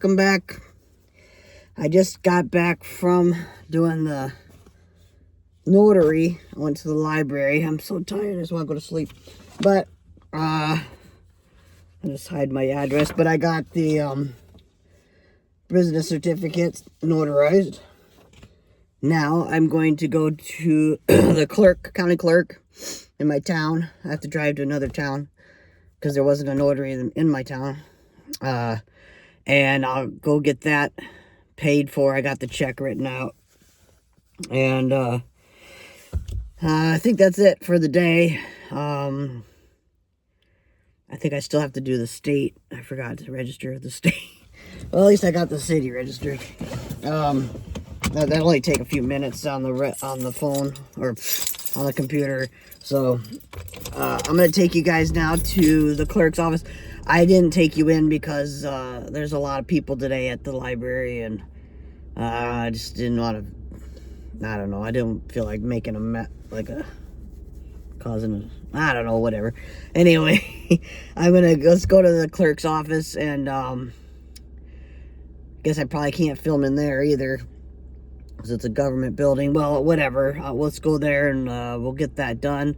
welcome back. I just got back from doing the notary. I went to the library. I'm so tired, I just want to go to sleep. But, I just hide my address, but I got the, business certificate notarized. Now, I'm going to go to the county clerk in my town. I have to drive to another town, because there wasn't a notary in my town. And I'll go get that paid for. I got the check written out. And, I think that's it for the day. I think I still have to do the state. I forgot to register the state. Well, at least I got the city registered. That'll only take a few minutes on the phone or on the computer. So, I'm going to take you guys now to the clerk's office. I didn't take you in because there's a lot of people today at the library, and I just didn't want to, I don't know, I didn't feel like making a mess, causing a, I don't know, whatever. Anyway, let's go to the clerk's office, and guess I probably can't film in there either, because it's a government building. Well, whatever, let's go there, and we'll get that done.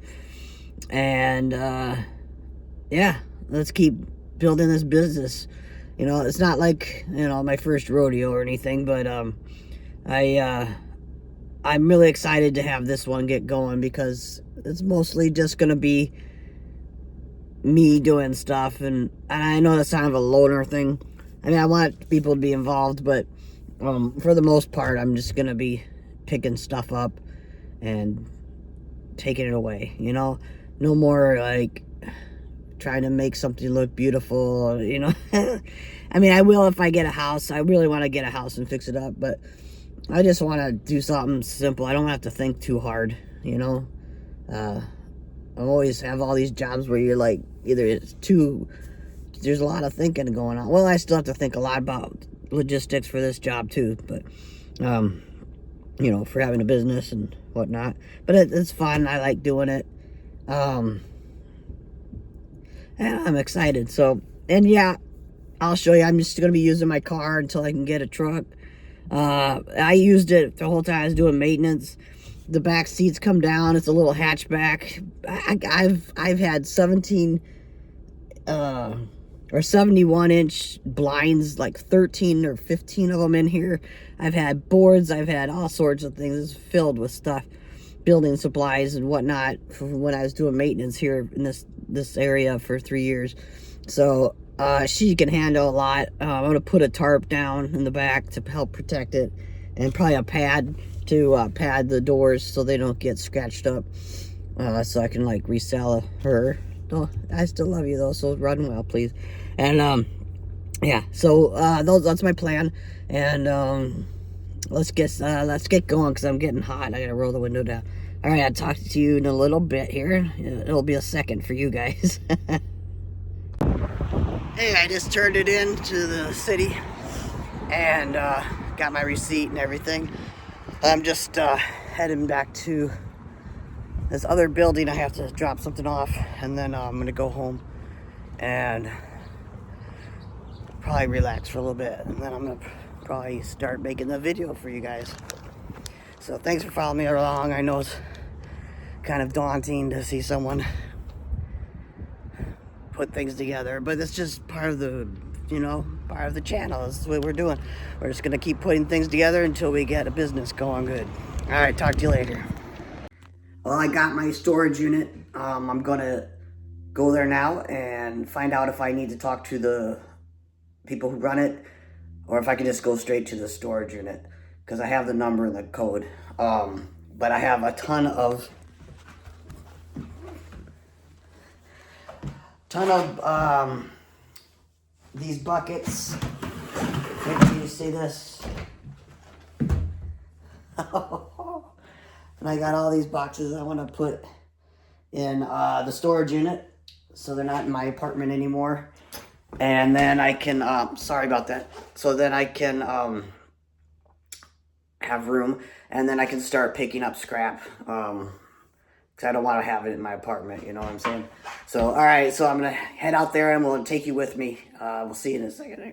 And yeah, let's keep building this business. You know, it's not like, you know, my first rodeo or anything, but I'm really excited to have this one get going, because it's mostly just gonna be me doing stuff, and I know that's kind of a loner thing. I mean, I want people to be involved, but for the most part, I'm just gonna be picking stuff up and taking it away, you know? No more, like, trying to make something look beautiful, you know? I mean, I will if I get a house. I really want to get a house and fix it up, but I just want to do something simple. I don't have to think too hard, you know? I always have all these jobs where you're like, there's a lot of thinking going on. Well, I still have to think a lot about logistics for this job too, but, you know, for having a business and whatnot. But it's fun. I like doing it. And I'm excited. So, and yeah, I'll show you. I'm just going to be using my car until I can get a truck. I used it the whole time I was doing maintenance. The back seats come down. It's a little hatchback. I've had 17 or 71-inch blinds, like 13 or 15 of them in here. I've had boards. I've had all sorts of things. It's filled with stuff, building supplies and whatnot, from when I was doing maintenance here in this area for 3 years. So she can handle a lot. I'm going to put a tarp down in the back to help protect it, and probably a pad to pad the doors so they don't get scratched up, so I can like resell her. I still love you though, so run well, please. And yeah, so that's my plan. And let's get going, because I'm getting hot. I gotta roll the window down. All right, I'll talk to you in a little bit here. It'll be a second for you guys. Hey, I just turned it in to the city and got my receipt and everything. I'm just heading back to this other building. I have to drop something off, and then I'm gonna go home and probably relax for a little bit, and then I'm gonna probably start making the video for you guys. So thanks for following me along. I know it's kind of daunting to see someone put things together, but it's just part of the, you know, part of the channel. This is what we're doing. We're just gonna keep putting things together until we get a business going good. All right, talk to you later. Well, I got my storage unit. I'm gonna go there now and find out if I need to talk to the people who run it, or if I can just go straight to the storage unit, because I have the number and the code. But I have a ton of these buckets. Wait till you see this. And I got all these boxes I want to put in the storage unit, so they're not in my apartment anymore. And then I can, sorry about that. So then I can have room, and then I can start picking up scrap. Because I don't want to have it in my apartment, you know what I'm saying? So, alright, so I'm going to head out there and we'll take you with me. We'll see you in a second.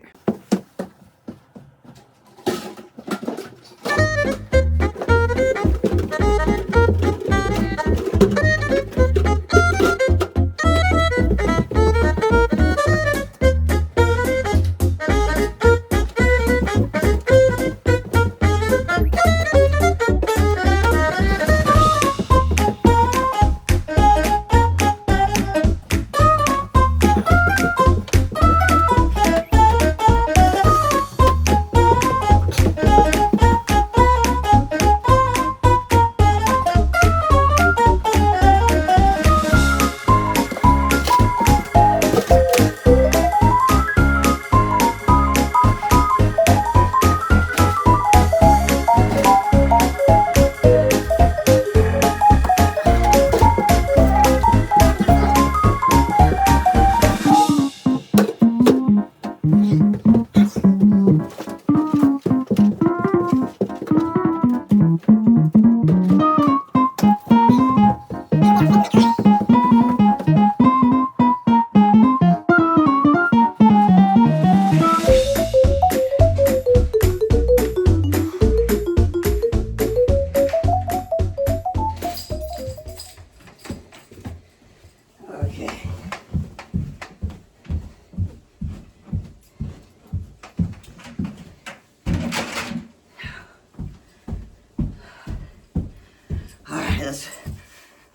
this.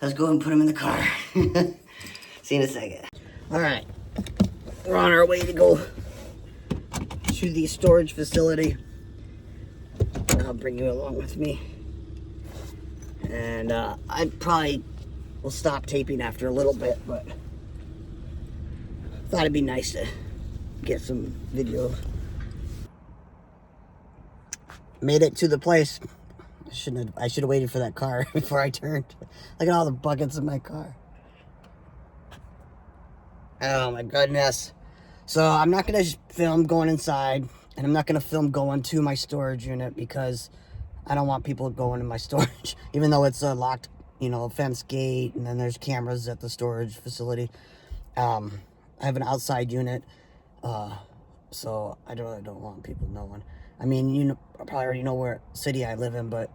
Let's go and put them in the car. See you in a second. All right, we're on our way to go to the storage facility. I'll bring you along with me. And I probably will stop taping after a little bit, but thought it'd be nice to get some video. Made it to the place. I should have waited for that car before I turned. Look at all the buckets in my car. Oh my goodness. So I'm not gonna film going inside, and I'm not gonna film going to my storage unit because I don't want people going in my storage, even though it's a locked, fence gate, and then there's cameras at the storage facility. I have an outside unit, so I really don't want people knowing. I mean, you probably already know where city I live in, but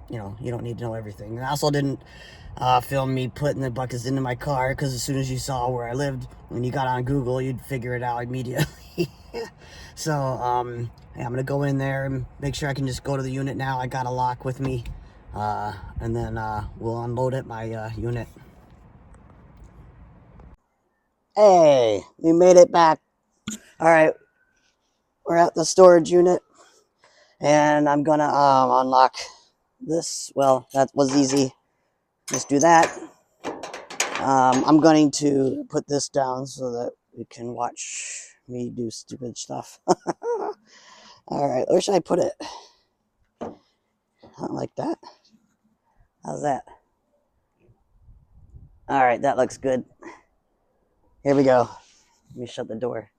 you don't need to know everything. And I also didn't film me putting the buckets into my car, because as soon as you saw where I lived, when you got on Google, you'd figure it out immediately. So yeah, I'm gonna go in there and make sure I can just go to the unit now. I got a lock with me, and then we'll unload at my unit. Hey, we made it back. All right, we're at the storage unit, and I'm gonna unlock this. Well, that was easy. Just do that. I'm going to put this down so that you can watch me do stupid stuff. All right, where should I put it? Not like that. How's that? All right, that looks good. Here we go. Let me shut the door.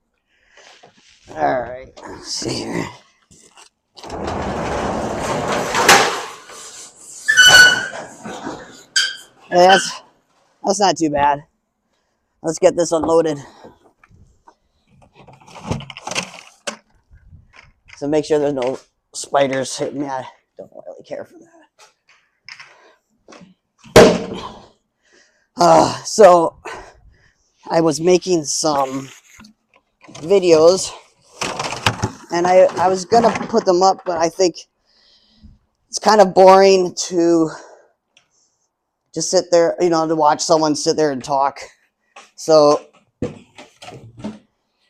All right, let's see here. Yeah, that's not too bad. Let's get this unloaded. So make sure there's no spiders hitting me. I don't really care for that. So I was making some videos, and I was gonna put them up, but I think it's kind of boring to just sit there, to watch someone sit there and talk. So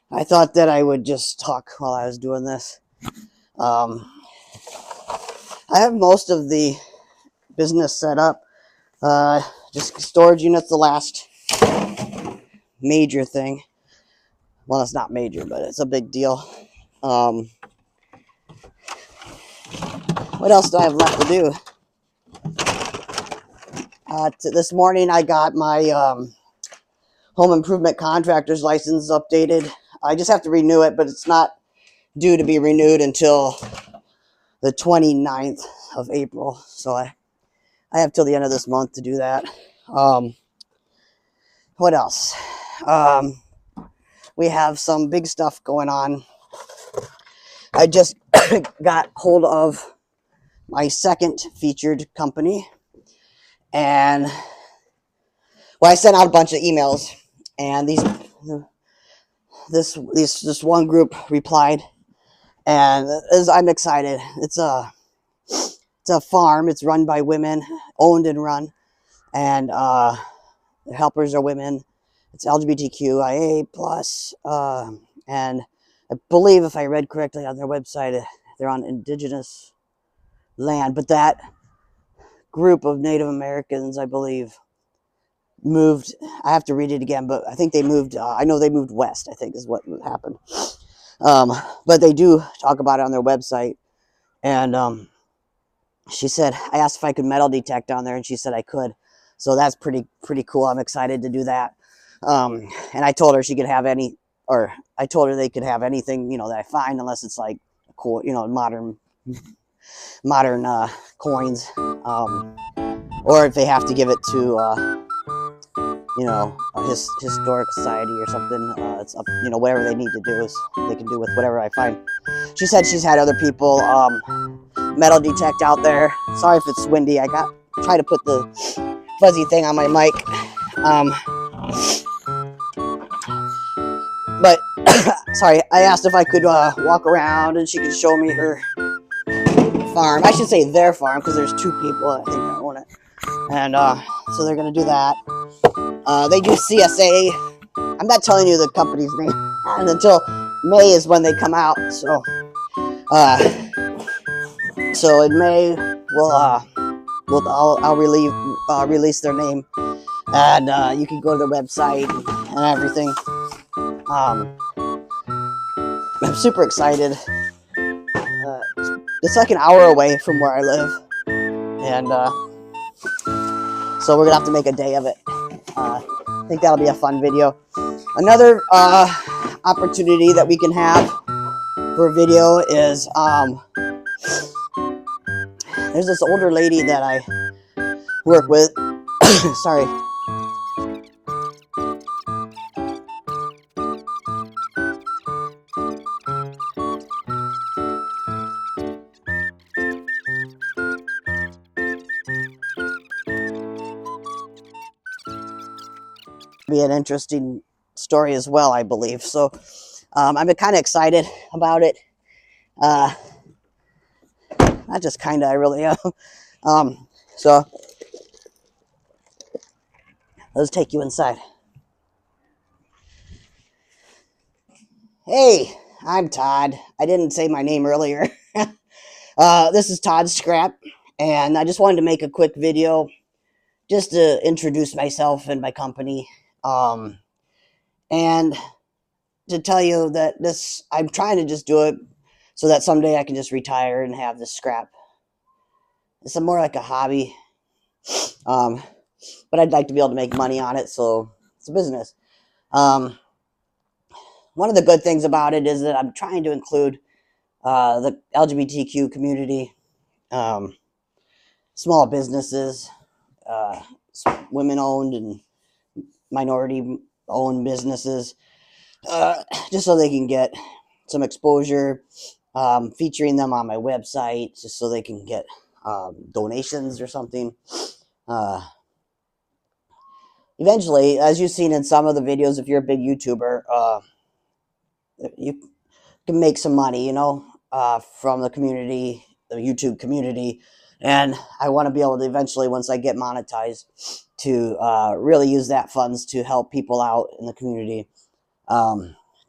I thought that I would just talk while I was doing this. I have most of the business set up. Just storage units, the last major thing. Well, it's not major, but it's a big deal. What else do I have left to do? This morning I got my home improvement contractor's license updated. I just have to renew it, but it's not due to be renewed until the 29th of April. So I have till the end of this month to do that. What else? We have some big stuff going on. I just got hold of my second featured company, and I sent out a bunch of emails, and this one group replied, and I'm excited. It's a farm. It's run by women, owned and run, and the helpers are women. It's LGBTQIA plus, and I believe, if I read correctly on their website, they're on indigenous land. But that group of Native Americans, I believe, moved. I have to read it again, but I think they moved. I know they moved west, I think is what happened. But they do talk about it on their website. And she said, I asked if I could metal detect on there, and she said I could. So that's pretty cool. I'm excited to do that. And I told her she could have I told her they could have anything, that I find, unless it's like cool, modern coins, or if they have to give it to a historic society or something. It's up, whatever they need to do is they can do with whatever I find. She said she's had other people metal detect out there. Sorry if it's windy. I try to put the fuzzy thing on my mic. But sorry, I asked if I could walk around and she could show me her farm. I should say their farm, because there's two people I think that own it. And so they're going to do that. They do CSA. I'm not telling you the company's name and until May is when they come out. Uh, so in May I'll release their name, and you can go to their website and everything. Um, I'm super excited. It's like an hour away from where I live, and so we're gonna have to make a day of it. I think that'll be a fun video. Another opportunity that we can have for a video is there's this older lady that I work with. Sorry. Be an interesting story as well, I believe. So I'm kind of excited about it. Uh, not just kind of, I really am. So let's take you inside. Hey, I'm Todd. I didn't say my name earlier. This is Todd Scrap, and I just wanted to make a quick video just to introduce myself and my company, and to tell you that I'm trying to just do it so that someday I can just retire and have this scrap. It's more like a hobby, um, but I'd like to be able to make money on it, so it's a business. Um, One of the good things about it is that I'm trying to include the LGBTQ community, um, small businesses, uh, women-owned and minority-owned businesses, just so they can get some exposure, featuring them on my website, just so they can get donations or something. Eventually, as you've seen in some of the videos, if you're a big YouTuber, you can make some money, from the community, the YouTube community. And I want to be able to eventually, once I get monetized, to really use that funds to help people out in the community.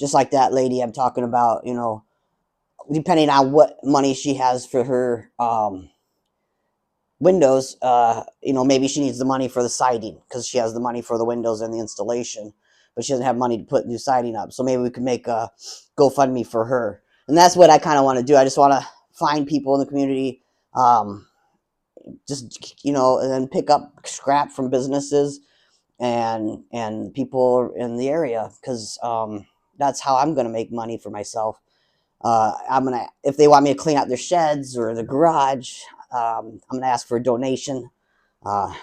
Just like that lady I'm talking about, depending on what money she has for her windows, maybe she needs the money for the siding because she has the money for the windows and the installation, but she doesn't have money to put new siding up. So maybe we could make a GoFundMe for her. And that's what I kind of want to do. I just want to find people in the community, and then pick up scrap from businesses and people in the area, because that's how I'm going to make money for myself. If they want me to clean out their sheds or the garage, I'm gonna ask for a donation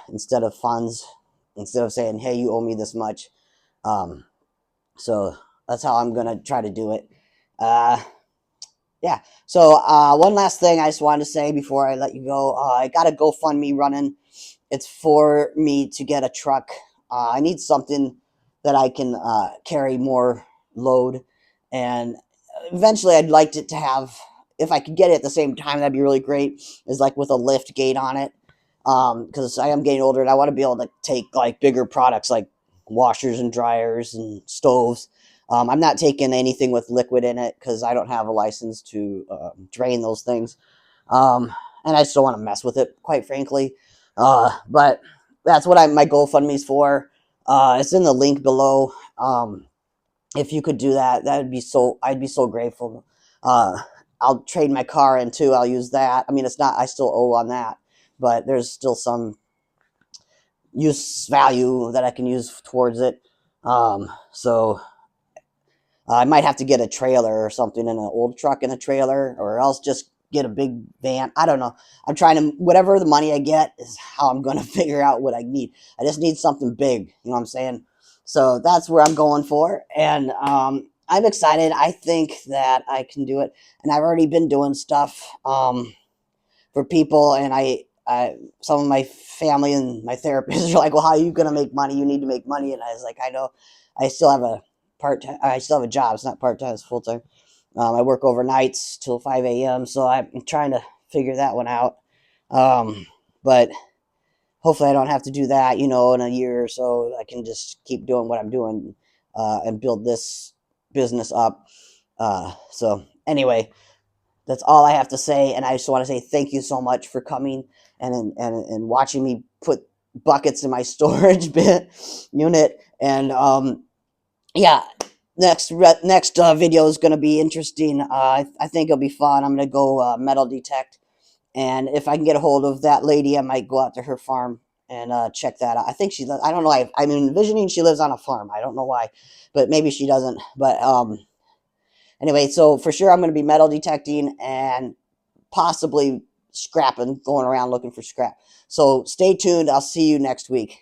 instead of funds, instead of saying, "Hey, you owe me this much." Um, so that's how I'm gonna try to do it. Yeah. So one last thing I just wanted to say before I let you go, I got a GoFundMe running. It's for me to get a truck. I need something that I can carry more load, and eventually I'd like it to have, if I could get it at the same time, that'd be really great, is like with a lift gate on it, because I am getting older and I want to be able to take like bigger products like washers and dryers and stoves. I'm not taking anything with liquid in it because I don't have a license to drain those things, and I just don't want to mess with it, quite frankly. But that's what my GoFundMe's for. It's in the link below. If you could do that, I'd be so grateful. I'll trade my car in too. I'll use that. I mean, it's not, I still owe on that, but there's still some use value that I can use towards it. So I might have to get a trailer or something, in an old truck in a trailer, or else just get a big van. I don't know. I'm trying to, whatever the money I get is how I'm going to figure out what I need. I just need something big. You know what I'm saying? So that's where I'm going for. And I'm excited. I think that I can do it. And I've already been doing stuff for people. And some of my family and my therapists are like, well, how are you going to make money? You need to make money. And I was like, I know. I still have a I still have a job. It's not part-time, it's full-time. I work overnights till 5 a.m. So I'm trying to figure that one out. But hopefully I don't have to do that, you know, in a year or so. I can just keep doing what I'm doing, and build this business up. So anyway, that's all I have to say. And I just want to say thank you so much for coming and watching me put buckets in my storage bit unit. And yeah, next video is going to be interesting. I think it'll be fun. I'm going to go metal detect, and if I can get a hold of that lady, I might go out to her farm and check that out. I think she. I don't know. I'm envisioning she lives on a farm. I don't know why, but maybe she doesn't. But anyway, so for sure I'm going to be metal detecting and possibly scrapping, going around looking for scrap. So stay tuned. I'll see you next week.